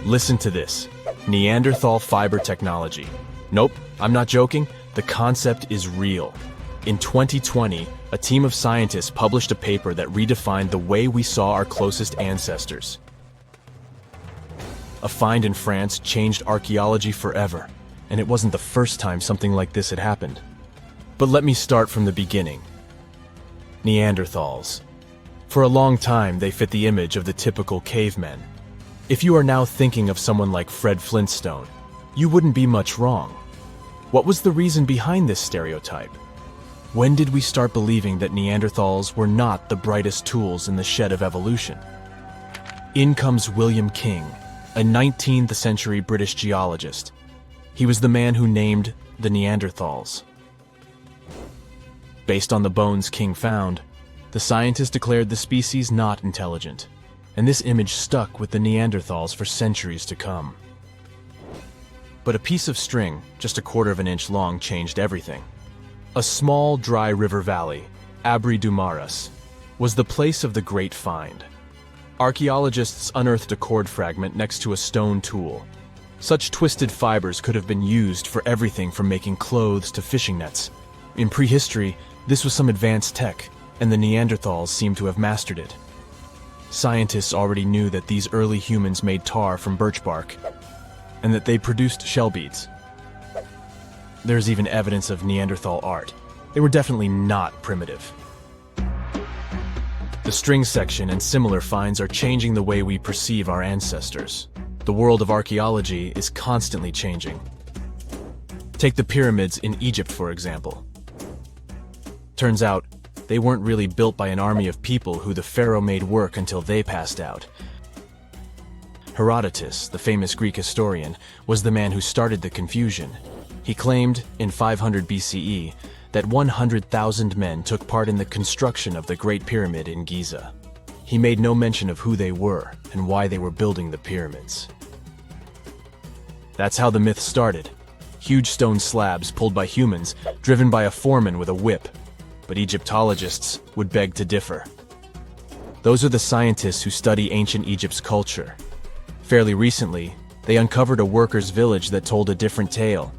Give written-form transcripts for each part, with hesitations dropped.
Listen to this. Neanderthal fiber technology. Nope, I'm not joking. The concept is real. In 2020, a team of scientists published a paper that redefined the way we saw our closest ancestors. A find in France changed archaeology forever, and it wasn't the first time something like this had happened. But let me start from the beginning. Neanderthals. For a long time, they fit the image of the typical cavemen. If you are now thinking of someone like Fred Flintstone, you wouldn't be much wrong. What was the reason behind this stereotype? When did we start believing that Neanderthals were not the brightest tools in the shed of evolution? In comes William King, a 19th century British geologist. He was the man who named the Neanderthals. Based on the bones King found, the scientists declared the species not intelligent, and this image stuck with the Neanderthals for centuries to come. But a piece of string, just a quarter of an inch long, changed everything. A small, dry river valley, Abri du Maras, was the place of the great find. Archaeologists unearthed a cord fragment next to a stone tool. Such twisted fibers could have been used for everything from making clothes to fishing nets. In prehistory, this was some advanced tech, and the Neanderthals seemed to have mastered it. Scientists already knew that these early humans made tar from birch bark, and that they produced shell beads. There's even evidence of Neanderthal art. They were definitely not primitive. The string section and similar finds are changing the way we perceive our ancestors. The world of archaeology is constantly changing. Take the pyramids in Egypt, for example. Turns out, they weren't really built by an army of people who the pharaoh made work until they passed out. Herodotus, the famous Greek historian, was the man who started the confusion. He claimed, in 500 BCE, that 100,000 men took part in the construction of the Great Pyramid in Giza. He made no mention of who they were and why they were building the pyramids. That's how the myth started. Huge stone slabs pulled by humans, driven by a foreman with a whip. But Egyptologists would beg to differ. Those are the scientists who study ancient Egypt's culture. Fairly recently, they uncovered a workers' village that told a different tale.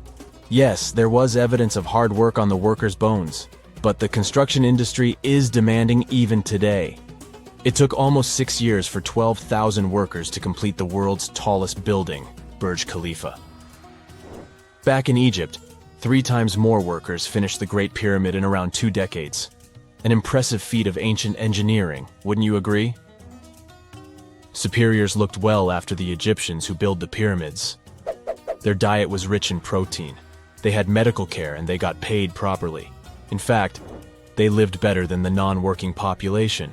Yes, there was evidence of hard work on the workers' bones, but the construction industry is demanding even today. It took almost 6 years for 12,000 workers to complete the world's tallest building, Burj Khalifa. Back in Egypt, 3 times more workers finished the Great Pyramid in around 2 decades. An impressive feat of ancient engineering, wouldn't you agree? Superiors looked well after the Egyptians who built the pyramids. Their diet was rich in protein. They had medical care and they got paid properly. In fact, they lived better than the non-working population.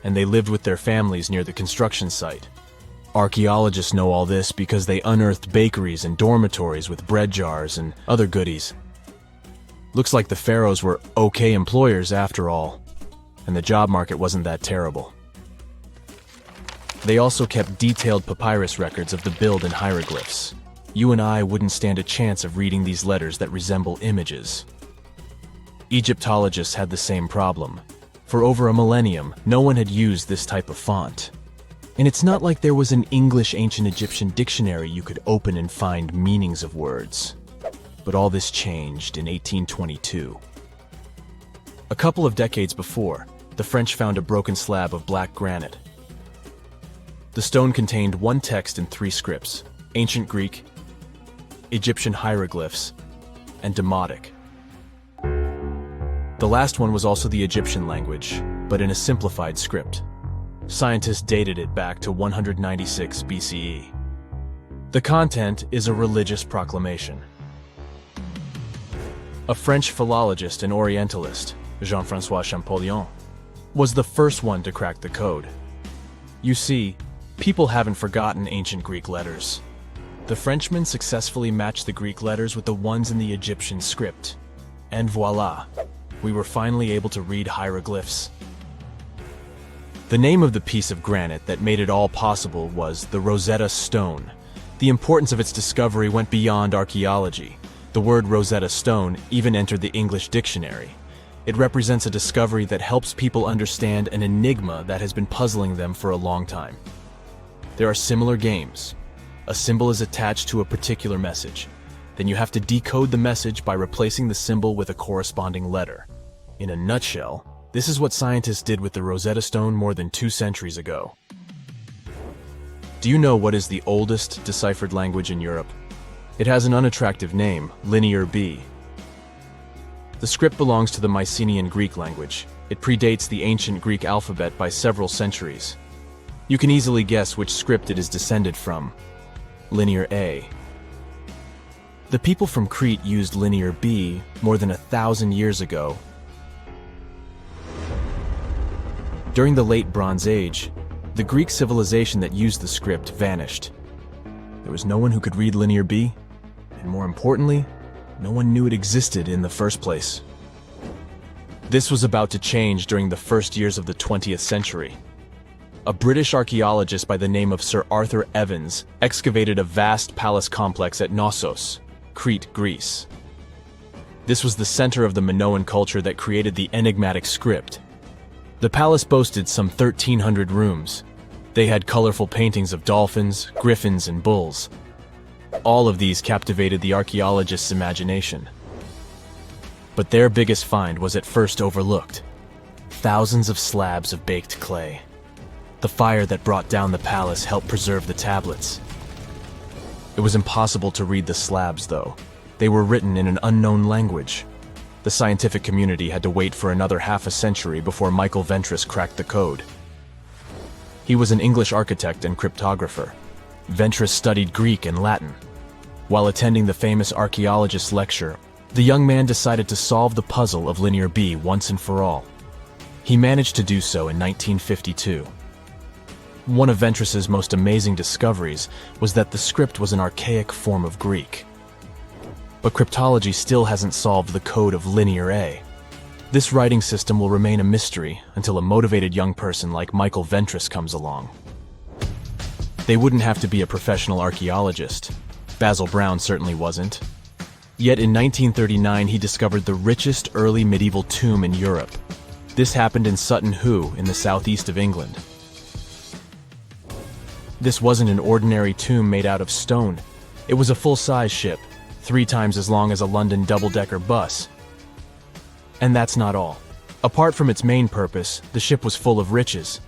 And they lived with their families near the construction site. Archaeologists know all this because they unearthed bakeries and dormitories with bread jars and other goodies. Looks like the pharaohs were okay employers after all, and the job market wasn't that terrible. They also kept detailed papyrus records of the build and hieroglyphs. You and I wouldn't stand a chance of reading these letters that resemble images. Egyptologists had the same problem. For over a millennium, no one had used this type of font. And it's not like there was an English ancient Egyptian dictionary you could open and find meanings of words. But all this changed in 1822. A couple of decades before, the French found a broken slab of black granite. The stone contained one text in 3 scripts: Ancient Greek, Egyptian hieroglyphs, and Demotic. The last one was also the Egyptian language, but in a simplified script. Scientists dated it back to 196 BCE. The content is a religious proclamation. A French philologist and Orientalist, Jean-François Champollion, was the first one to crack the code. You see, people haven't forgotten ancient Greek letters. The Frenchman successfully matched the Greek letters with the ones in the Egyptian script. And voila, we were finally able to read hieroglyphs. The name of the piece of granite that made it all possible was the Rosetta Stone. The importance of its discovery went beyond archaeology. The word Rosetta Stone even entered the English dictionary. It represents a discovery that helps people understand an enigma that has been puzzling them for a long time. There are similar games. A symbol is attached to a particular message. Then you have to decode the message by replacing the symbol with a corresponding letter. In a nutshell, this is what scientists did with the Rosetta Stone more than 2 centuries ago. Do you know what is the oldest deciphered language in Europe? It has an unattractive name, Linear B. The script belongs to the Mycenaean Greek language. It predates the ancient Greek alphabet by several centuries. You can easily guess which script it is descended from. Linear A. The people from Crete used Linear B more than 1,000 years ago. During the Late Bronze Age, the Greek civilization that used the script vanished. There was no one who could read Linear B, and more importantly, no one knew it existed in the first place. This was about to change during the first years of the 20th century. A British archaeologist by the name of Sir Arthur Evans excavated a vast palace complex at Knossos, Crete, Greece. This was the center of the Minoan culture that created the enigmatic script. The palace boasted some 1,300 rooms. They had colorful paintings of dolphins, griffins, and bulls. All of these captivated the archaeologist's imagination. But their biggest find was at first overlooked. Thousands of slabs of baked clay. The fire that brought down the palace helped preserve the tablets. It was impossible to read the slabs, though. They were written in an unknown language. The scientific community had to wait for another half a century before Michael Ventris cracked the code. He was an English architect and cryptographer. Ventris studied Greek and Latin. While attending the famous archaeologist's lecture, the young man decided to solve the puzzle of Linear B once and for all. He managed to do so in 1952. One of Ventris's most amazing discoveries was that the script was an archaic form of Greek. But cryptology still hasn't solved the code of Linear A. This writing system will remain a mystery until a motivated young person like Michael Ventris comes along. They wouldn't have to be a professional archaeologist. Basil Brown certainly wasn't. Yet in 1939 he discovered the richest early medieval tomb in Europe. This happened in Sutton Hoo in the southeast of England. This wasn't an ordinary tomb made out of stone. It was a full-size ship, 3 times as long as a London double-decker bus. And that's not all. Apart from its main purpose, the ship was full of riches.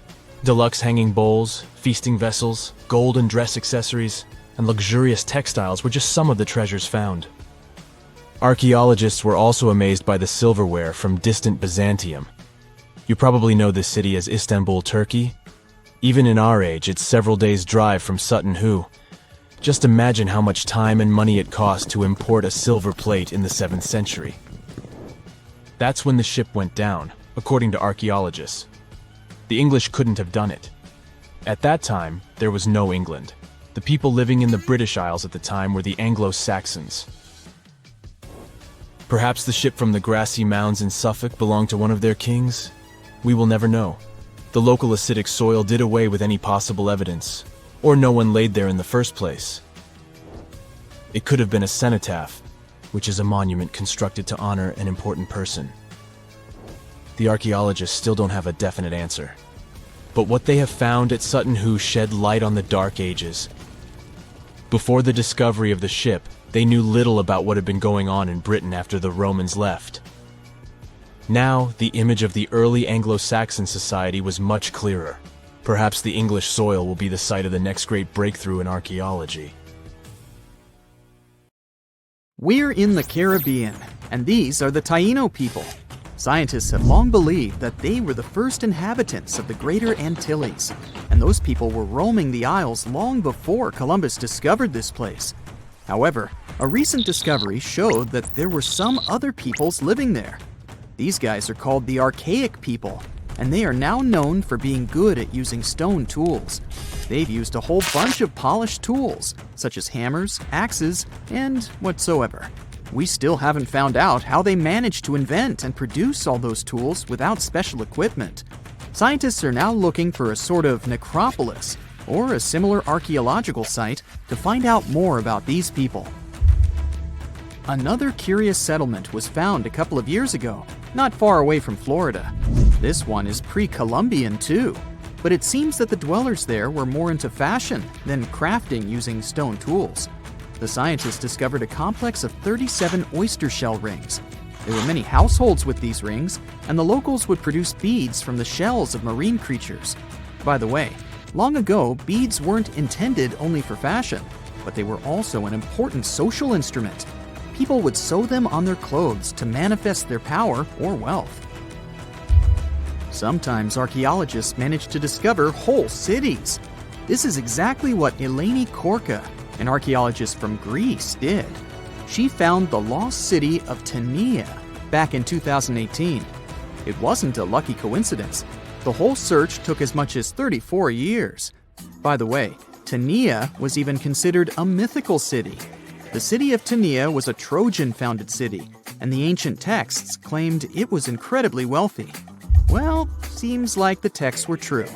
Deluxe hanging bowls, feasting vessels, gold and dress accessories, and luxurious textiles were just some of the treasures found. Archaeologists were also amazed by the silverware from distant Byzantium. You probably know this city as Istanbul, Turkey. Even in our age, it's several days' drive from Sutton Hoo. Just imagine how much time and money it cost to import a silver plate in the 7th century. That's when the ship went down, according to archaeologists. The English couldn't have done it. At that time, there was no England. The people living in the British Isles at the time were the Anglo-Saxons. Perhaps the ship from the grassy mounds in Suffolk belonged to one of their kings? We will never know. The local acidic soil did away with any possible evidence, or no one laid there in the first place. It could have been a cenotaph, which is a monument constructed to honor an important person. The archaeologists still don't have a definite answer. But what they have found at Sutton Hoo shed light on the Dark Ages. Before the discovery of the ship, they knew little about what had been going on in Britain after the Romans left. Now, the image of the early Anglo-Saxon society was much clearer. Perhaps the English soil will be the site of the next great breakthrough in archaeology. We're in the Caribbean, and these are the Taino people. Scientists have long believed that they were the first inhabitants of the Greater Antilles, and those people were roaming the Isles long before Columbus discovered this place. However, a recent discovery showed that there were some other peoples living there. These guys are called the Archaic people, and they are now known for being good at using stone tools. They've used a whole bunch of polished tools, such as hammers, axes, and whatsoever. We still haven't found out how they managed to invent and produce all those tools without special equipment. Scientists are now looking for a sort of necropolis, or a similar archaeological site, to find out more about these people. Another curious settlement was found a couple of years ago, not far away from Florida. This one is pre-Columbian too. but it seems that the dwellers there were more into fashion than crafting using stone tools. The scientists discovered a complex of 37 oyster shell rings. There were many households with these rings, and the locals would produce beads from the shells of marine creatures. By the way, long ago, beads weren't intended only for fashion, but they were also an important social instrument. People would sew them on their clothes to manifest their power or wealth. Sometimes archaeologists manage to discover whole cities. This is exactly what Eleni Korka, an archaeologist from Greece, did. She found the lost city of Tania back in 2018. It wasn't a lucky coincidence. The whole search took as much as 34 years. By the way, Tania was even considered a mythical city. The city of Tania was a Trojan-founded city, and the ancient texts claimed it was incredibly wealthy. Well, seems like the texts were true.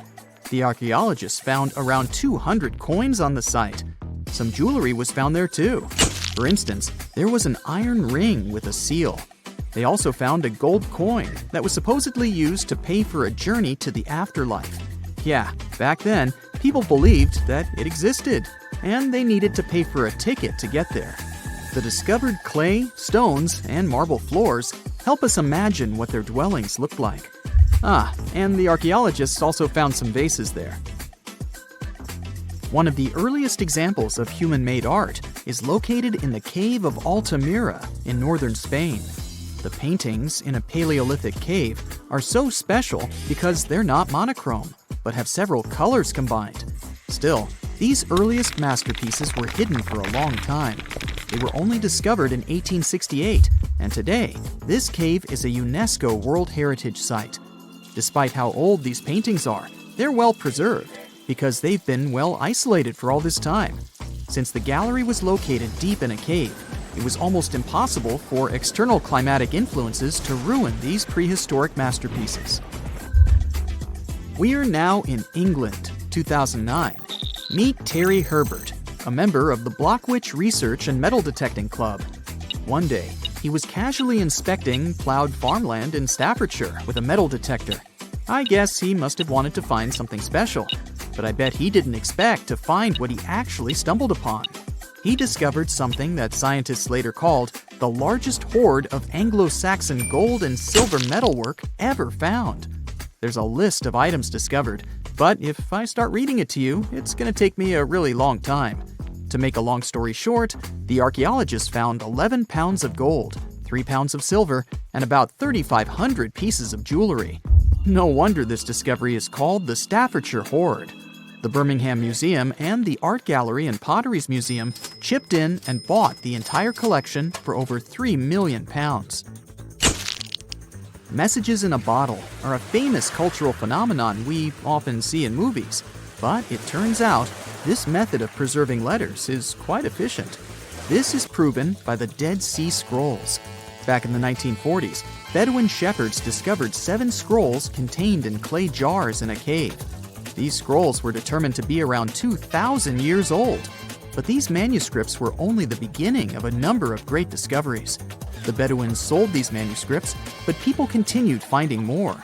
The archaeologists found around 200 coins on the site. Some jewelry was found there too. For instance, there was an iron ring with a seal. They also found a gold coin that was supposedly used to pay for a journey to the afterlife. Yeah, back then, people believed that it existed, and they needed to pay for a ticket to get there. The discovered clay, stones, and marble floors help us imagine what their dwellings looked like. And the archaeologists also found some vases there. One of the earliest examples of human-made art is located in the cave of Altamira in northern Spain. The paintings in a Paleolithic cave are so special because they're not monochrome, but have several colors combined. Still, these earliest masterpieces were hidden for a long time. They were only discovered in 1868, and today, this cave is a UNESCO World Heritage Site. Despite how old these paintings are, they're well preserved because they've been well isolated for all this time. Since the gallery was located deep in a cave, it was almost impossible for external climatic influences to ruin these prehistoric masterpieces. We are now in England, 2009. Meet Terry Herbert, a member of the Blockwitch Research and Metal Detecting Club. One day, he was casually inspecting plowed farmland in Staffordshire with a metal detector. I guess he must have wanted to find something special, but I bet he didn't expect to find what he actually stumbled upon. He discovered something that scientists later called the largest hoard of Anglo-Saxon gold and silver metalwork ever found. There's a list of items discovered, but if I start reading it to you, it's going to take me a really long time. To make a long story short, the archaeologists found 11 pounds of gold, 3 pounds of silver, and about 3,500 pieces of jewelry. No wonder this discovery is called the Staffordshire Hoard. The Birmingham Museum and the Art Gallery and Potteries Museum chipped in and bought the entire collection for over £3 million. Messages in a bottle are a famous cultural phenomenon we often see in movies, but it turns out this method of preserving letters is quite efficient. This is proven by the Dead Sea Scrolls. Back in the 1940s, Bedouin shepherds discovered 7 scrolls contained in clay jars in a cave. These scrolls were determined to be around 2,000 years old. But these manuscripts were only the beginning of a number of great discoveries. The Bedouins sold these manuscripts, but people continued finding more.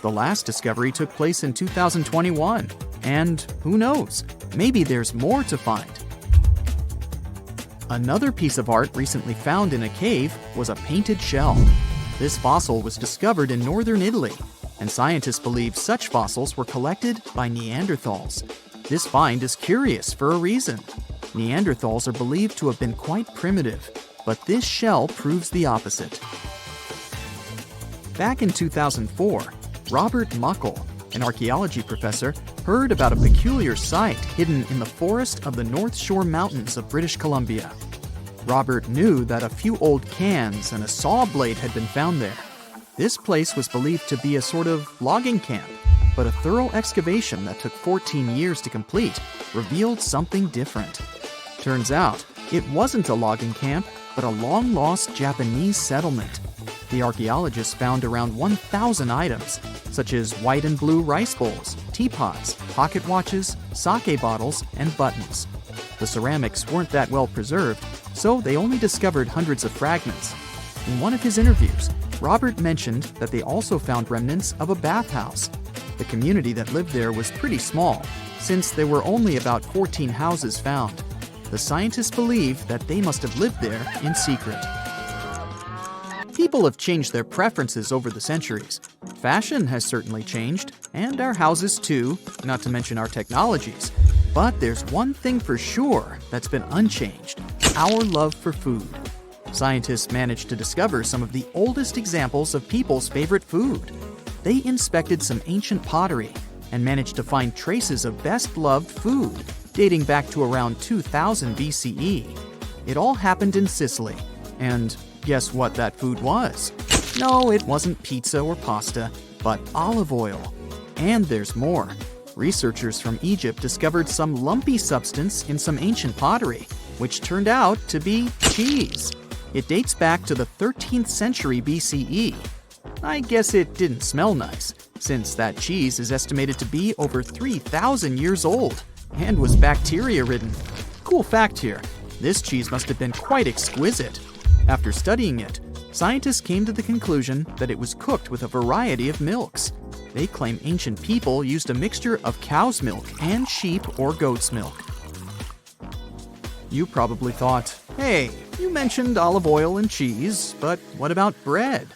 The last discovery took place in 2021, and who knows, maybe there's more to find. Another piece of art recently found in a cave was a painted shell. This fossil was discovered in northern Italy, and scientists believe such fossils were collected by Neanderthals. This find is curious for a reason. Neanderthals are believed to have been quite primitive, but this shell proves the opposite. Back in 2004, Robert Muckle, an archaeology professor, heard about a peculiar site hidden in the forest of the North Shore Mountains of British Columbia. Robert knew that a few old cans and a saw blade had been found there. This place was believed to be a sort of logging camp, but a thorough excavation that took 14 years to complete revealed something different. Turns out, it wasn't a logging camp, but a long-lost Japanese settlement. The archaeologists found around 1,000 items, such as white and blue rice bowls, teapots, pocket watches, sake bottles, and buttons. The ceramics weren't that well preserved, so they only discovered hundreds of fragments. In one of his interviews, Robert mentioned that they also found remnants of a bathhouse. The community that lived there was pretty small, since there were only about 14 houses found. The scientists believe that they must have lived there in secret. People have changed their preferences over the centuries. Fashion has certainly changed, and our houses too, not to mention our technologies. But there's one thing for sure that's been unchanged: our love for food. Scientists managed to discover some of the oldest examples of people's favorite food. They inspected some ancient pottery and managed to find traces of best-loved food dating back to around 2000 BCE. It all happened in Sicily, and guess what that food was? No, it wasn't pizza or pasta, but olive oil. And there's more. Researchers from Egypt discovered some lumpy substance in some ancient pottery, which turned out to be cheese. It dates back to the 13th century BCE. I guess it didn't smell nice, since that cheese is estimated to be over 3,000 years old and was bacteria-ridden. Cool fact here, this cheese must have been quite exquisite. After studying it, scientists came to the conclusion that it was cooked with a variety of milks. They claim ancient people used a mixture of cow's milk and sheep or goat's milk. You probably thought, hey, you mentioned olive oil and cheese, but what about bread?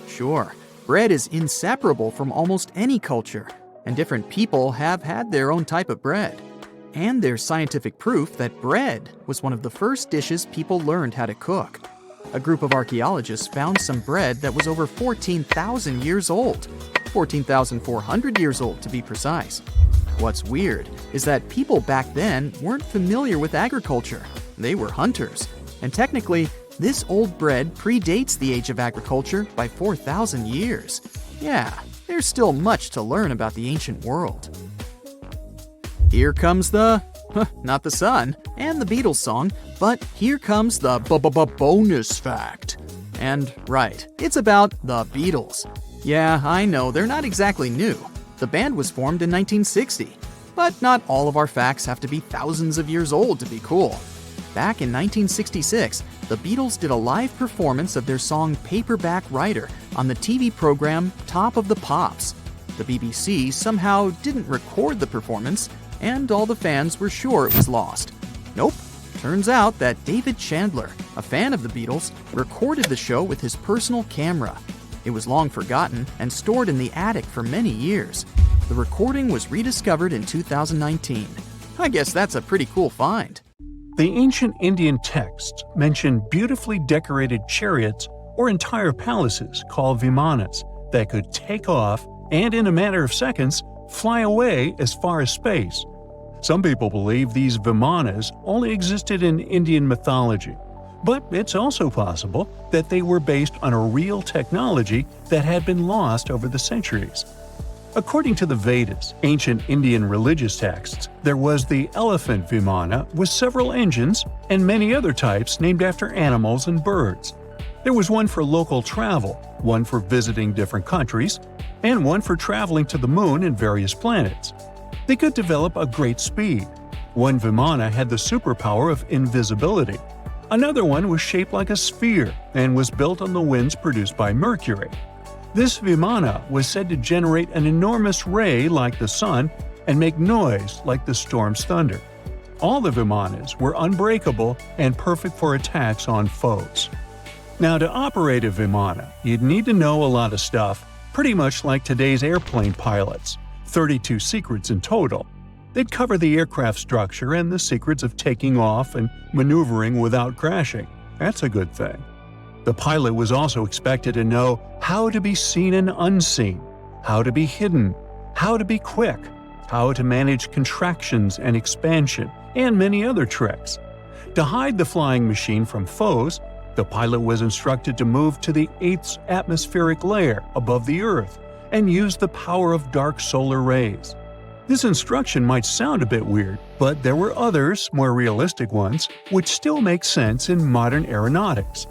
Sure, bread is inseparable from almost any culture, and different people have had their own type of bread. And there's scientific proof that bread was one of the first dishes people learned how to cook. A group of archaeologists found some bread that was over 14,000 years old. 14,400 years old to be precise. What's weird is that people back then weren't familiar with agriculture. They were hunters. And technically, this old bread predates the age of agriculture by 4,000 years. Yeah, there's still much to learn about the ancient world. Here comes not the sun and the Beatles song, but here comes the bonus fact. And right, it's about the Beatles. Yeah, I know, they're not exactly new. The band was formed in 1960. But not all of our facts have to be thousands of years old to be cool. Back in 1966, the Beatles did a live performance of their song Paperback Writer on the TV program Top of the Pops. The BBC somehow didn't record the performance, and all the fans were sure it was lost. Nope. Turns out that David Chandler, a fan of the Beatles, recorded the show with his personal camera. It was long forgotten and stored in the attic for many years. The recording was rediscovered in 2019. I guess that's a pretty cool find. The ancient Indian texts mention beautifully decorated chariots or entire palaces called vimanas that could take off and, in a matter of seconds, fly away as far as space. Some people believe these vimanas only existed in Indian mythology, but it's also possible that they were based on a real technology that had been lost over the centuries. According to the Vedas, ancient Indian religious texts, there was the elephant vimana with several engines and many other types named after animals and birds. There was one for local travel, one for visiting different countries, and one for traveling to the moon and various planets. They could develop a great speed. One vimana had the superpower of invisibility. Another one was shaped like a sphere and was built on the winds produced by Mercury. This vimana was said to generate an enormous ray like the sun and make noise like the storm's thunder. All the vimanas were unbreakable and perfect for attacks on foes. Now, to operate a vimana, you'd need to know a lot of stuff, pretty much like today's airplane pilots. 32 secrets in total. They'd cover the aircraft structure and the secrets of taking off and maneuvering without crashing. That's a good thing. The pilot was also expected to know how to be seen and unseen, how to be hidden, how to be quick, how to manage contractions and expansion, and many other tricks. To hide the flying machine from foes, the pilot was instructed to move to the 8th atmospheric layer above the Earth and use the power of dark solar rays. This instruction might sound a bit weird, but there were others, more realistic ones, which still make sense in modern aeronautics.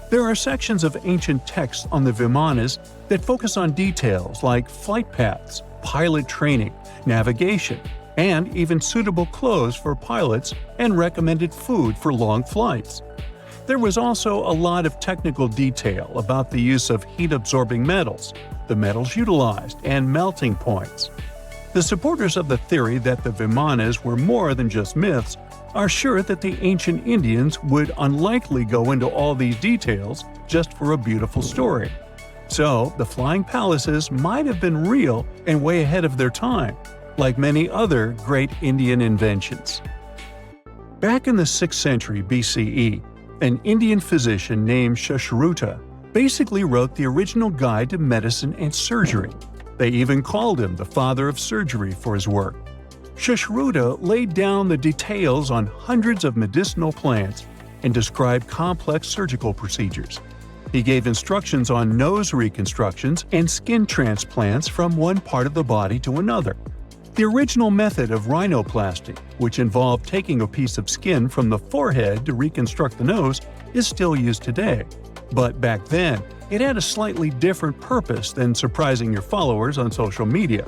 There are sections of ancient texts on the vimanas that focus on details like flight paths, pilot training, navigation, and even suitable clothes for pilots and recommended food for long flights. There was also a lot of technical detail about the use of heat-absorbing metals, the metals utilized, and melting points. The supporters of the theory that the Vimanas were more than just myths are sure that the ancient Indians would unlikely go into all these details just for a beautiful story. So, the flying palaces might have been real and way ahead of their time, like many other great Indian inventions. Back in the 6th century BCE, an Indian physician named Sushruta basically wrote the original guide to medicine and surgery. They even called him the father of surgery for his work. Sushruta laid down the details on hundreds of medicinal plants and described complex surgical procedures. He gave instructions on nose reconstructions and skin transplants from one part of the body to another. The original method of rhinoplasty, which involved taking a piece of skin from the forehead to reconstruct the nose, is still used today. But back then, it had a slightly different purpose than surprising your followers on social media.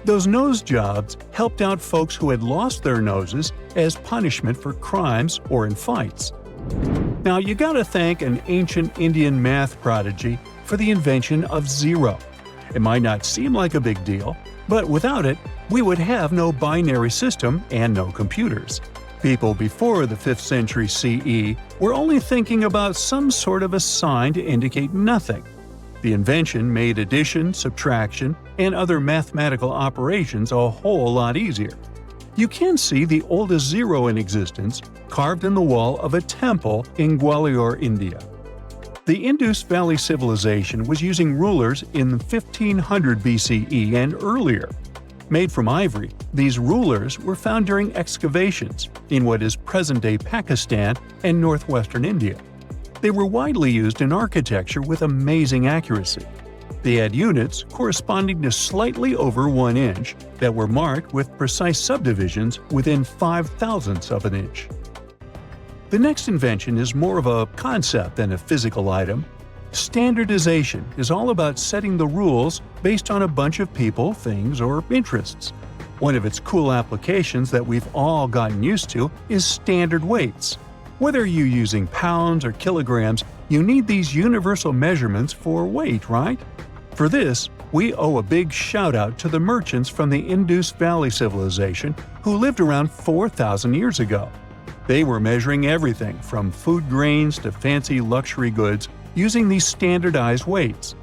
Those nose jobs helped out folks who had lost their noses as punishment for crimes or in fights. Now, you gotta thank an ancient Indian math prodigy for the invention of zero. It might not seem like a big deal, but without it, we would have no binary system and no computers. People before the 5th century CE were only thinking about some sort of a sign to indicate nothing. The invention made addition, subtraction, and other mathematical operations a whole lot easier. You can see the oldest zero in existence carved in the wall of a temple in Gwalior, India. The Indus Valley Civilization was using rulers in 1500 BCE and earlier. Made from ivory, these rulers were found during excavations in what is present-day Pakistan and northwestern India. They were widely used in architecture with amazing accuracy. They had units corresponding to slightly over 1 inch that were marked with precise subdivisions within 5/1000ths of an inch. The next invention is more of a concept than a physical item. Standardization is all about setting the rules based on a bunch of people, things, or interests. One of its cool applications that we've all gotten used to is standard weights. Whether you're using pounds or kilograms, you need these universal measurements for weight, right? For this, we owe a big shout-out to the merchants from the Indus Valley Civilization who lived around 4,000 years ago. They were measuring everything from food grains to fancy luxury goods using these standardized weights.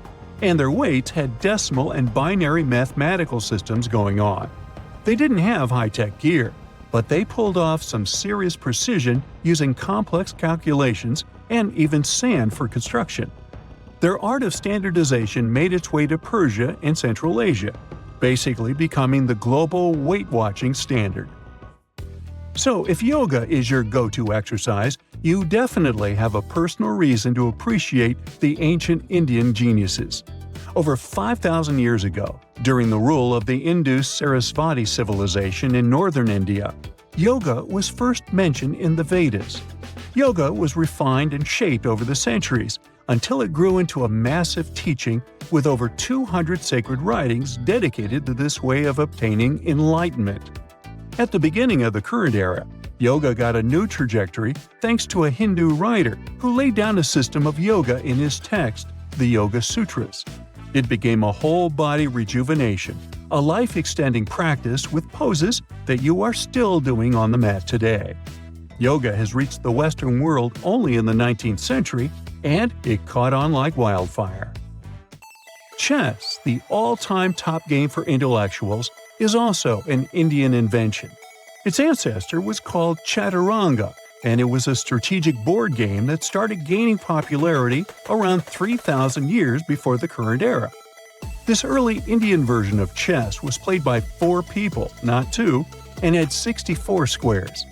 And their weights had decimal and binary mathematical systems going on. They didn't have high-tech gear, but they pulled off some serious precision using complex calculations and even sand for construction. Their art of standardization made its way to Persia and Central Asia, basically becoming the global weight-watching standard. So, if yoga is your go-to exercise, you definitely have a personal reason to appreciate the ancient Indian geniuses. Over 5,000 years ago, during the rule of the Indus-Sarasvati civilization in northern India, yoga was first mentioned in the Vedas. Yoga was refined and shaped over the centuries until it grew into a massive teaching with over 200 sacred writings dedicated to this way of obtaining enlightenment. At the beginning of the current era, yoga got a new trajectory thanks to a Hindu writer who laid down a system of yoga in his text, the Yoga Sutras. It became a whole-body rejuvenation, a life-extending practice with poses that you are still doing on the mat today. Yoga has reached the Western world only in the 19th century, and it caught on like wildfire. Chess, the all-time top game for intellectuals, is also an Indian invention. Its ancestor was called Chaturanga, and it was a strategic board game that started gaining popularity around 3,000 years before the current era. This early Indian version of chess was played by 4 people, not 2, and had 64 squares.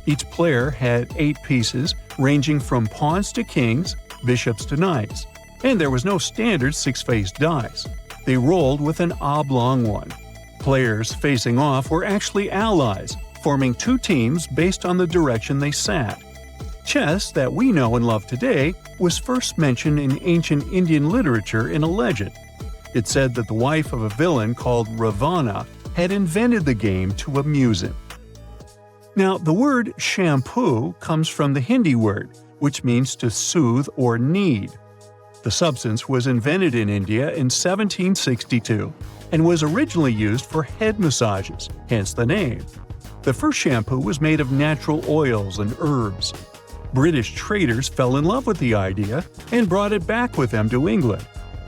Each player had 8 pieces, ranging from pawns to kings, bishops to knights, and there was no standard 6-faced dice. They rolled with an oblong one. Players facing off were actually allies, forming 2 teams based on the direction they sat. Chess, that we know and love today, was first mentioned in ancient Indian literature in a legend. It said that the wife of a villain called Ravana had invented the game to amuse him. Now, the word shampoo comes from the Hindi word, which means to soothe or knead. The substance was invented in India in 1762 and was originally used for head massages, hence the name. The first shampoo was made of natural oils and herbs. British traders fell in love with the idea and brought it back with them to England.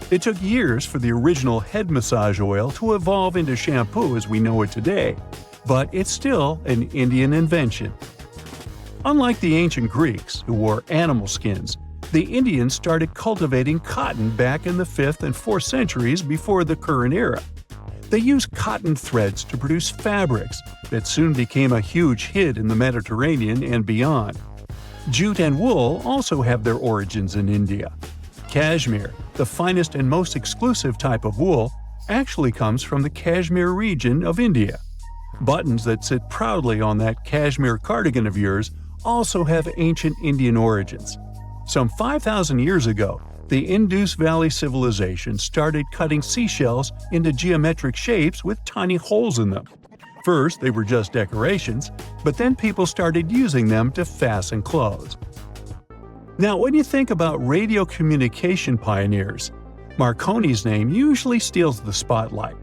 It took years for the original head massage oil to evolve into shampoo as we know it today, but it's still an Indian invention. Unlike the ancient Greeks, who wore animal skins, the Indians started cultivating cotton back in the 5th and 4th centuries before the current era. They used cotton threads to produce fabrics that soon became a huge hit in the Mediterranean and beyond. Jute and wool also have their origins in India. Cashmere, the finest and most exclusive type of wool, actually comes from the Kashmir region of India. Buttons that sit proudly on that cashmere cardigan of yours also have ancient Indian origins. Some 5,000 years ago, the Indus Valley civilization started cutting seashells into geometric shapes with tiny holes in them. First, they were just decorations, but then people started using them to fasten clothes. Now, when you think about radio communication pioneers, Marconi's name usually steals the spotlight.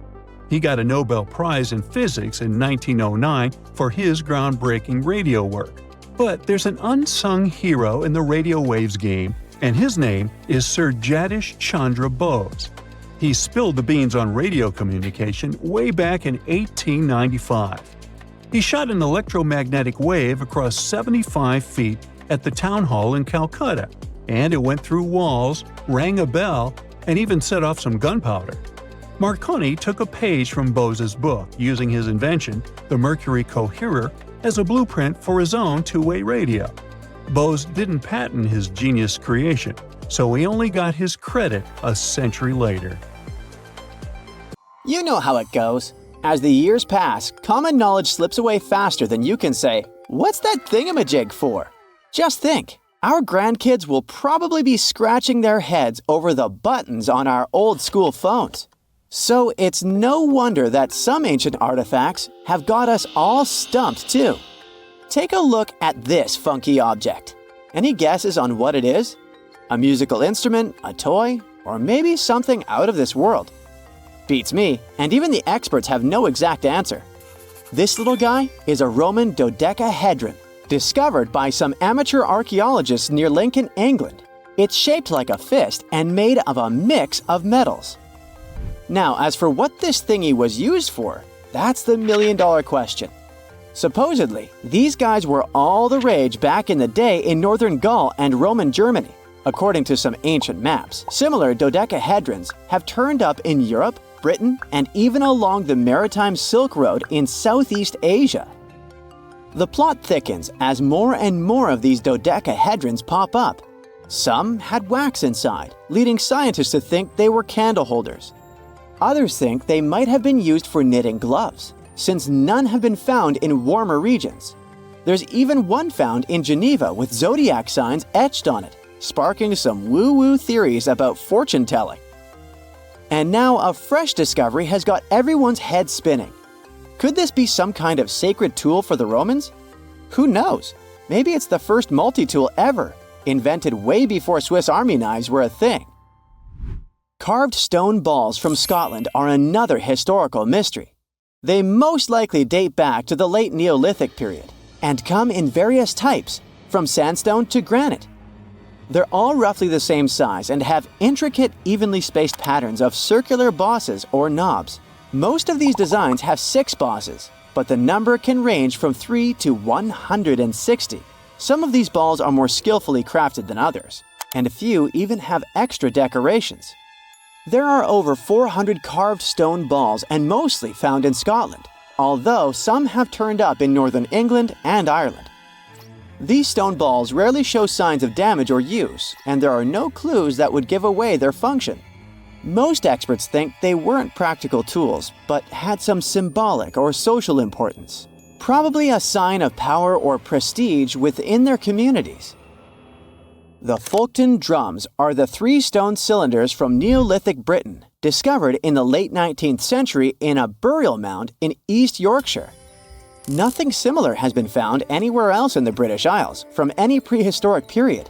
He got a Nobel Prize in Physics in 1909 for his groundbreaking radio work. But there's an unsung hero in the radio waves game, and his name is Sir Jagdish Chandra Bose. He spilled the beans on radio communication way back in 1895. He shot an electromagnetic wave across 75 feet at the town hall in Calcutta, and it went through walls, rang a bell, and even set off some gunpowder. Marconi took a page from Bose's book, using his invention, the Mercury Coherer, as a blueprint for his own two-way radio. Bose didn't patent his genius creation, so he only got his credit a century later. You know how it goes. As the years pass, common knowledge slips away faster than you can say, "What's that thingamajig for?" Just think, our grandkids will probably be scratching their heads over the buttons on our old-school phones. So it's no wonder that some ancient artifacts have got us all stumped too. Take a look at this funky object. Any guesses on what it is? A musical instrument, a toy, or maybe something out of this world? Beats me, and even the experts have no exact answer. This little guy is a Roman dodecahedron, discovered by some amateur archaeologists near Lincoln, England. It's shaped like a fist and made of a mix of metals. Now, as for what this thingy was used for, that's the million-dollar question. Supposedly, these guys were all the rage back in the day in northern Gaul and Roman Germany. According to some ancient maps, similar dodecahedrons have turned up in Europe, Britain, and even along the maritime Silk Road in Southeast Asia. The plot thickens as more and more of these dodecahedrons pop up. Some had wax inside, leading scientists to think they were candle holders. Others think they might have been used for knitting gloves, since none have been found in warmer regions. There's even one found in Geneva with zodiac signs etched on it, sparking some woo-woo theories about fortune-telling. And now a fresh discovery has got everyone's head spinning. Could this be some kind of sacred tool for the Romans? Who knows? Maybe it's the first multi-tool ever, invented way before Swiss Army knives were a thing. Carved stone balls from Scotland are another historical mystery. They most likely date back to the late Neolithic period and come in various types, from sandstone to granite. They're all roughly the same size and have intricate, evenly spaced patterns of circular bosses or knobs. Most of these designs have 6 bosses, but the number can range from 3 to 160. Some of these balls are more skillfully crafted than others, and a few even have extra decorations. There are over 400 carved stone balls and mostly found in Scotland, although some have turned up in northern England and Ireland. These stone balls rarely show signs of damage or use, and there are no clues that would give away their function. Most experts think they weren't practical tools, but had some symbolic or social importance, probably a sign of power or prestige within their communities. The Folkton drums are the 3 stone cylinders from Neolithic Britain, discovered in the late 19th century in a burial mound in East Yorkshire. Nothing similar has been found anywhere else in the British Isles from any prehistoric period,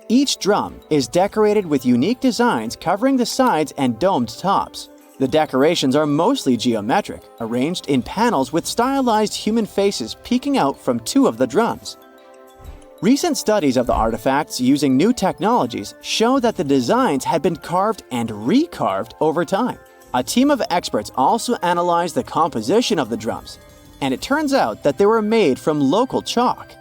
Each drum is decorated with unique designs covering the sides and domed tops. The decorations are mostly geometric, arranged in panels with stylized human faces peeking out from two of the drums. Recent studies of the artifacts using new technologies show that the designs had been carved and recarved over time. A team of experts also analyzed the composition of the drums, and it turns out that they were made from local chalk.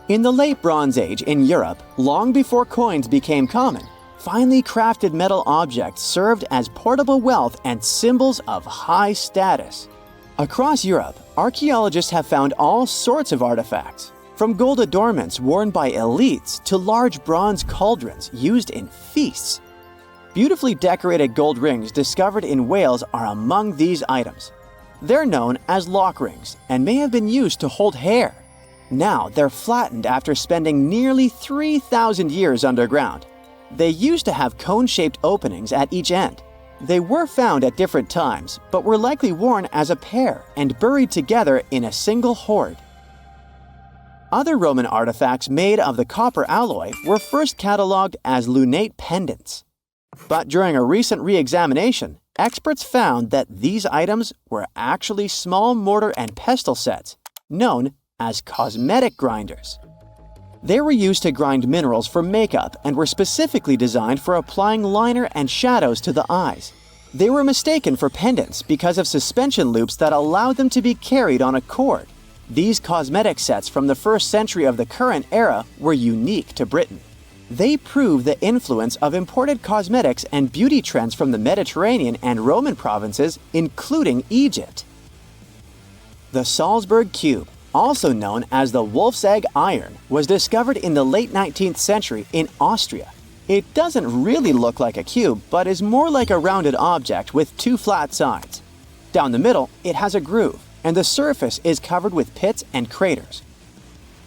In the late Bronze Age in Europe, long before coins became common, finely crafted metal objects served as portable wealth and symbols of high status. Across Europe, archaeologists have found all sorts of artifacts, from gold adornments worn by elites to large bronze cauldrons used in feasts. Beautifully decorated gold rings discovered in Wales are among these items. They're known as lock rings and may have been used to hold hair. Now they're flattened after spending nearly 3,000 years underground. They used to have cone-shaped openings at each end. They were found at different times, but were likely worn as a pair and buried together in a single hoard. Other Roman artifacts made of the copper alloy were first catalogued as lunate pendants. But during a recent re-examination, experts found that these items were actually small mortar and pestle sets, known as cosmetic grinders. They were used to grind minerals for makeup and were specifically designed for applying liner and shadows to the eyes. They were mistaken for pendants because of suspension loops that allowed them to be carried on a cord. These cosmetic sets from the 1st century of the current era were unique to Britain. They prove the influence of imported cosmetics and beauty trends from the Mediterranean and Roman provinces, including Egypt. The Salzburg cube, also known as the wolf's egg iron, was discovered in the late 19th century in Austria. It doesn't really look like a cube, but is more like a rounded object with two flat sides. Down the middle, it has a groove, and the surface is covered with pits and craters.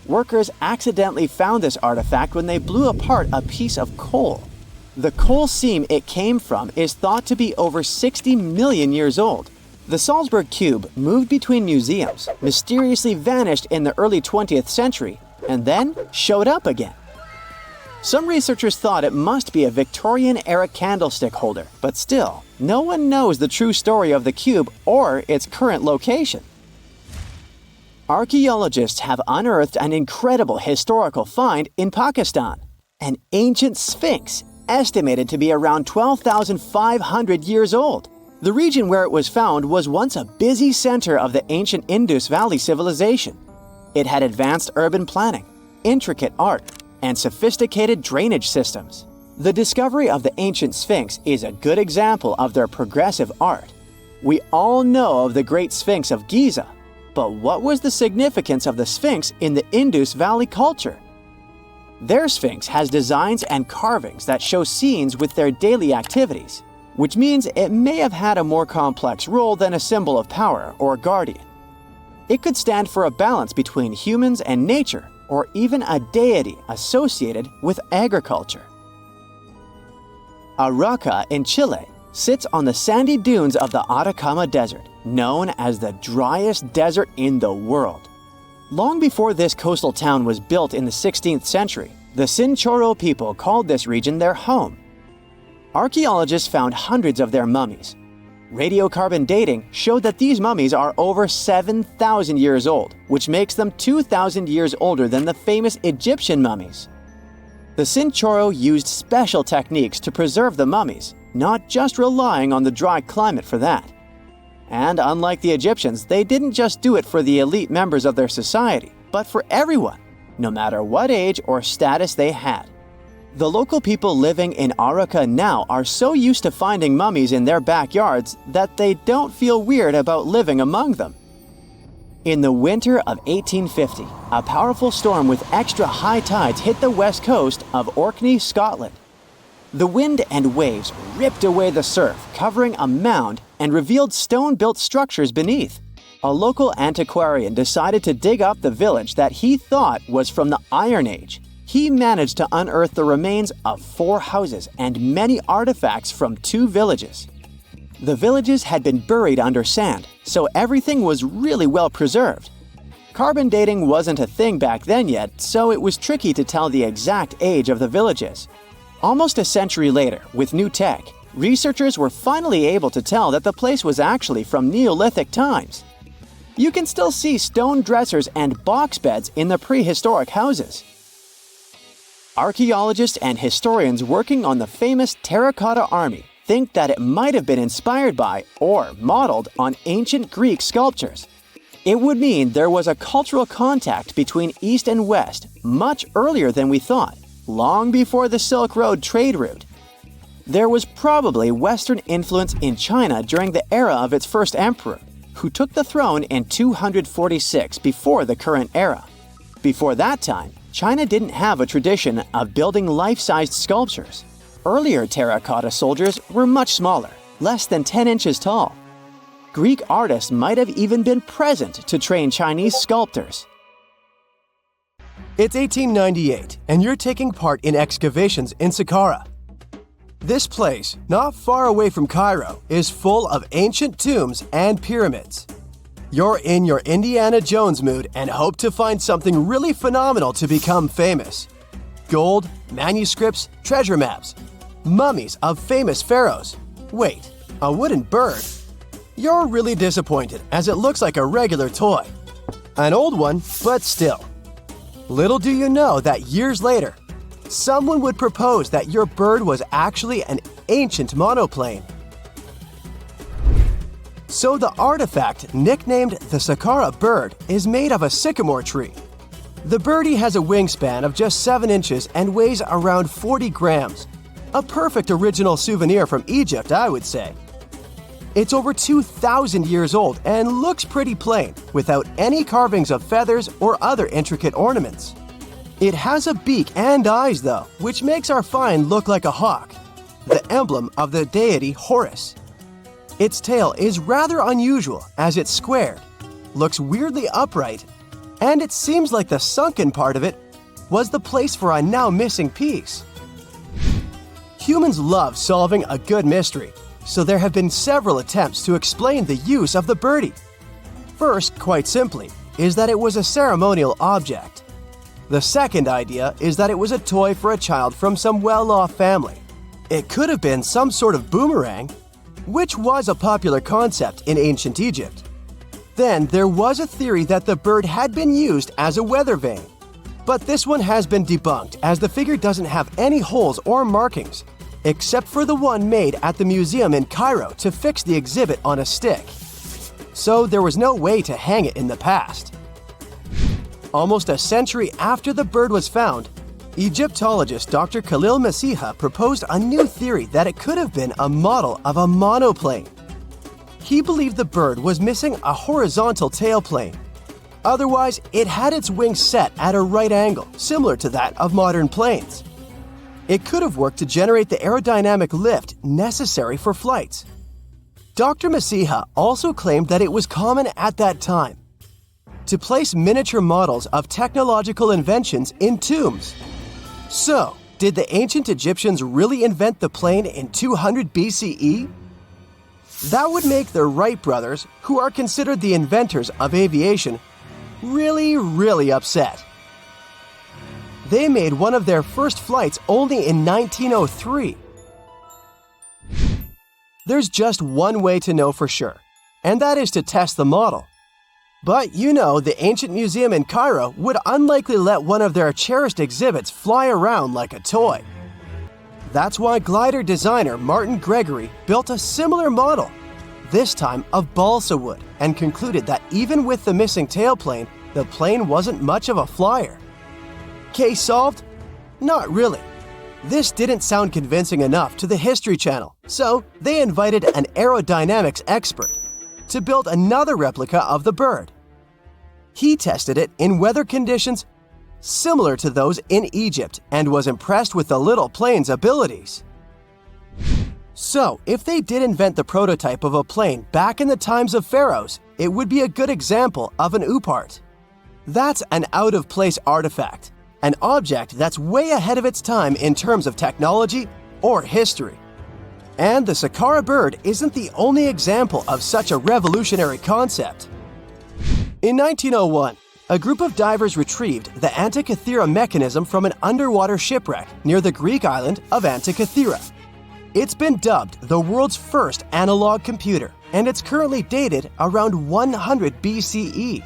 Workers accidentally found this artifact when they blew apart a piece of coal. The coal seam it came from is thought to be over 60 million years old. The Salzburg cube moved between museums, mysteriously vanished in the early 20th century, and then showed up again. Some researchers thought it must be a Victorian-era candlestick holder, but still, no one knows the true story of the cube or its current location. Archaeologists have unearthed an incredible historical find in Pakistan, an ancient sphinx estimated to be around 12,500 years old. The region where it was found was once a busy center of the ancient Indus Valley civilization. It had advanced urban planning, intricate art, and sophisticated drainage systems. The discovery of the ancient sphinx is a good example of their progressive art. We all know of the Great Sphinx of Giza, but what was the significance of the Sphinx in the Indus Valley culture? Their Sphinx has designs and carvings that show scenes with their daily activities, which means it may have had a more complex role than a symbol of power or guardian. It could stand for a balance between humans and nature, or even a deity associated with agriculture. Arauca in Chile sits on the sandy dunes of the Atacama Desert, known as the driest desert in the world. Long before this coastal town was built in the 16th century, the Chinchorro people called this region their home. Archaeologists found hundreds of their mummies. Radiocarbon dating showed that these mummies are over 7,000 years old, which makes them 2,000 years older than the famous Egyptian mummies. The Chinchorro used special techniques to preserve the mummies, not just relying on the dry climate for that. And unlike the Egyptians, they didn't just do it for the elite members of their society, but for everyone, no matter what age or status they had. The local people living in Arauca now are so used to finding mummies in their backyards that they don't feel weird about living among them. In the winter of 1850, a powerful storm with extra high tides hit the west coast of Orkney, Scotland. The wind and waves ripped away the surf, covering a mound, and revealed stone-built structures beneath. A local antiquarian decided to dig up the village that he thought was from the Iron Age. He managed to unearth the remains of 4 houses and many artifacts from 2 villages. The villages had been buried under sand, so everything was really well preserved. Carbon dating wasn't a thing back then yet, so it was tricky to tell the exact age of the villages. Almost a century later, with new tech, researchers were finally able to tell that the place was actually from Neolithic times. You can still see stone dressers and box beds in the prehistoric houses. Archaeologists and historians working on the famous terracotta army think that it might have been inspired by or modeled on ancient Greek sculptures. It would mean there was a cultural contact between East and West much earlier than we thought, long before the Silk Road trade route. There was probably Western influence in China during the era of its first emperor, who took the throne in 246 before the current era. Before that time, China didn't have a tradition of building life-sized sculptures. Earlier terracotta soldiers were much smaller, less than 10 inches tall. Greek artists might have even been present to train Chinese sculptors. It's 1898, and you're taking part in excavations in Saqqara. This place, not far away from Cairo, is full of ancient tombs and pyramids. You're in your Indiana Jones mood and hope to find something really phenomenal to become famous. Gold, manuscripts, treasure maps, mummies of famous pharaohs. Wait, a wooden bird? You're really disappointed as it looks like a regular toy. An old one, but still. Little do you know that years later, someone would propose that your bird was actually an ancient monoplane. So the artifact, nicknamed the Saqqara bird, is made of a sycamore tree. The birdie has a wingspan of just 7 inches and weighs around 40 grams. A perfect original souvenir from Egypt, I would say. It's over 2,000 years old and looks pretty plain, without any carvings of feathers or other intricate ornaments. It has a beak and eyes though, which makes our find look like a hawk, the emblem of the deity Horus. Its tail is rather unusual as it's squared, looks weirdly upright, and it seems like the sunken part of it was the place for a now missing piece. Humans love solving a good mystery, so there have been several attempts to explain the use of the birdie. First, quite simply, is that it was a ceremonial object. The second idea is that it was a toy for a child from some well-off family. It could have been some sort of boomerang, which was a popular concept in ancient Egypt. Then there was a theory that the bird had been used as a weather vane. But this one has been debunked as the figure doesn't have any holes or markings, except for the one made at the museum in Cairo to fix the exhibit on a stick. So there was no way to hang it in the past. Almost a century after the bird was found, Egyptologist Dr. Khalil Masiha proposed a new theory that it could have been a model of a monoplane. He believed the bird was missing a horizontal tailplane. Otherwise, it had its wings set at a right angle, similar to that of modern planes. It could have worked to generate the aerodynamic lift necessary for flights. Dr. Masiha also claimed that it was common at that time to place miniature models of technological inventions in tombs. So, did the ancient Egyptians really invent the plane in 200 BCE? That would make the Wright brothers, who are considered the inventors of aviation, really upset. They made one of their first flights only in 1903. There's just one way to know for sure, and that is to test the model. But you know, the ancient museum in Cairo would unlikely let one of their cherished exhibits fly around like a toy. That's why glider designer Martin Gregory built a similar model, this time of balsa wood, and concluded that even with the missing tailplane, the plane wasn't much of a flyer. Case solved? Not really. This didn't sound convincing enough to the History Channel, so they invited an aerodynamics expert to build another replica of the bird. He tested it in weather conditions similar to those in Egypt and was impressed with the little plane's abilities. So, if they did invent the prototype of a plane back in the times of pharaohs, it would be a good example of an oopart. That's an out-of-place artifact, an object that's way ahead of its time in terms of technology or history. And the Saqqara bird isn't the only example of such a revolutionary concept. In 1901, a group of divers retrieved the Antikythera mechanism from an underwater shipwreck near the Greek island of Antikythera. It's been dubbed the world's first analog computer, and it's currently dated around 100 BCE.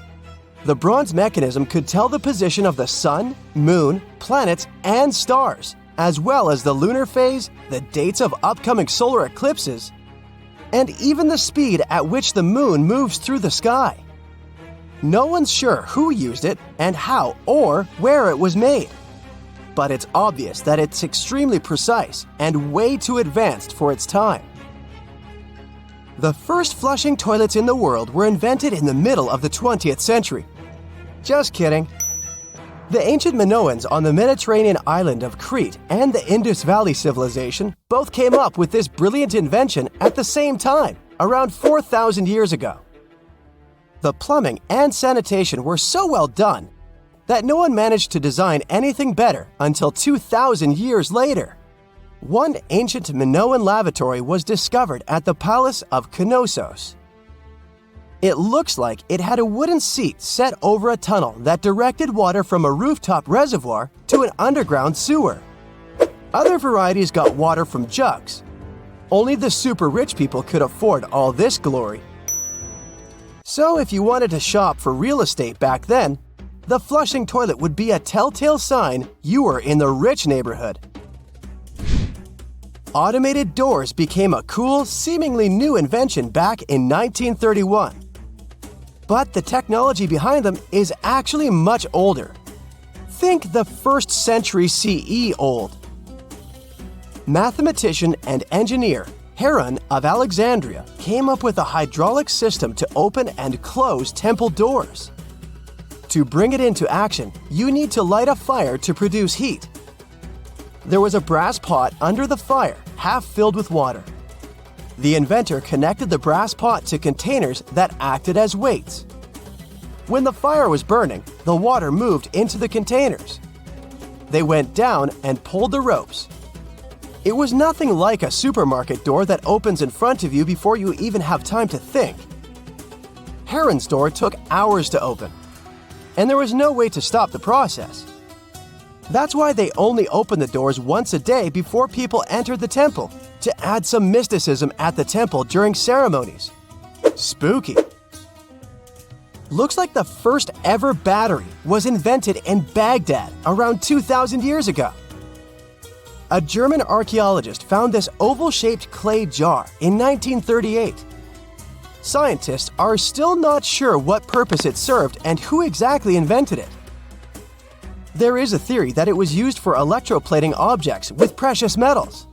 The bronze mechanism could tell the position of the sun, moon, planets, and stars, as well as the lunar phase, the dates of upcoming solar eclipses, and even the speed at which the moon moves through the sky. No one's sure who used it and how or where it was made. But it's obvious that it's extremely precise and way too advanced for its time. The first flushing toilets in the world were invented in the middle of the 20th century. Just kidding. The ancient Minoans on the Mediterranean island of Crete and the Indus Valley civilization both came up with this brilliant invention at the same time, around 4,000 years ago. The plumbing and sanitation were so well done that no one managed to design anything better until 2,000 years later. One ancient Minoan lavatory was discovered at the Palace of Knossos. It looks like it had a wooden seat set over a tunnel that directed water from a rooftop reservoir to an underground sewer. Other varieties got water from jugs. Only the super rich people could afford all this glory. So if you wanted to shop for real estate back then, the flushing toilet would be a telltale sign you were in the rich neighborhood. Automated doors became a cool, seemingly new invention back in 1931. But the technology behind them is actually much older. Think the 1st century CE old. Mathematician and engineer Heron of Alexandria came up with a hydraulic system to open and close temple doors. To bring it into action, you need to light a fire to produce heat. There was a brass pot under the fire, half filled with water. The inventor connected the brass pot to containers that acted as weights. When the fire was burning, the water moved into the containers. They went down and pulled the ropes. It was nothing like a supermarket door that opens in front of you before you even have time to think. Heron's door took hours to open, and there was no way to stop the process. That's why they only opened the doors once a day before people entered the temple, to add some mysticism at the temple during ceremonies. Spooky. Looks like the first ever battery was invented in Baghdad around 2,000 years ago. A German archaeologist found this oval-shaped clay jar in 1938. Scientists are still not sure what purpose it served and who exactly invented it. There is a theory that it was used for electroplating objects with precious metals.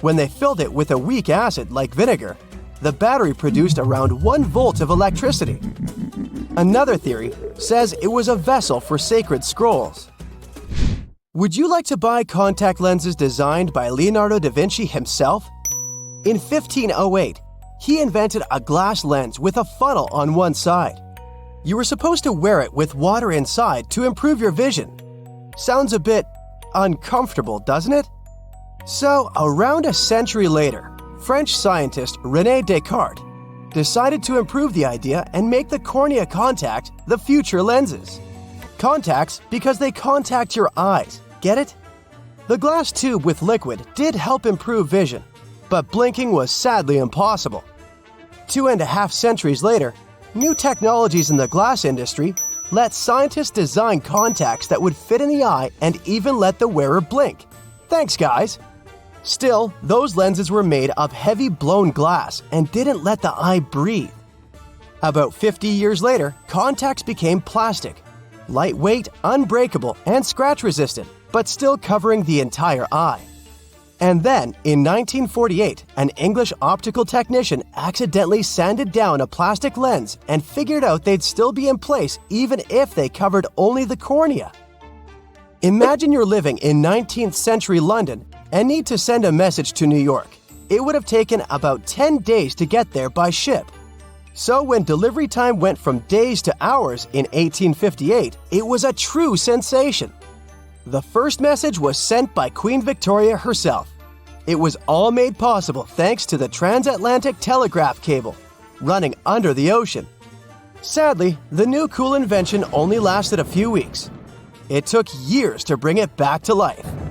When they filled it with a weak acid like vinegar, the battery produced around 1 volt of electricity. Another theory says it was a vessel for sacred scrolls. Would you like to buy contact lenses designed by Leonardo da Vinci himself? In 1508, he invented a glass lens with a funnel on one side. You were supposed to wear it with water inside to improve your vision. Sounds a bit uncomfortable, doesn't it? So, around a century later, French scientist René Descartes decided to improve the idea and make the cornea contact the future lenses. Contacts because they contact your eyes, get it? The glass tube with liquid did help improve vision, but blinking was sadly impossible. 2.5 centuries later, new technologies in the glass industry let scientists design contacts that would fit in the eye and even let the wearer blink. Thanks, guys! Still, those lenses were made of heavy blown glass and didn't let the eye breathe. About 50 years later, contacts became plastic, lightweight, unbreakable, and scratch-resistant, but still covering the entire eye. And then, in 1948, an English optical technician accidentally sanded down a plastic lens and figured out they'd still be in place even if they covered only the cornea. Imagine you're living in 19th century London and need to send a message to New York. It would have taken about 10 days to get there by ship. So when delivery time went from days to hours in 1858, it was a true sensation. The first message was sent by Queen Victoria herself. It was all made possible thanks to the transatlantic telegraph cable, running under the ocean. Sadly, the new cool invention only lasted a few weeks. It took years to bring it back to life.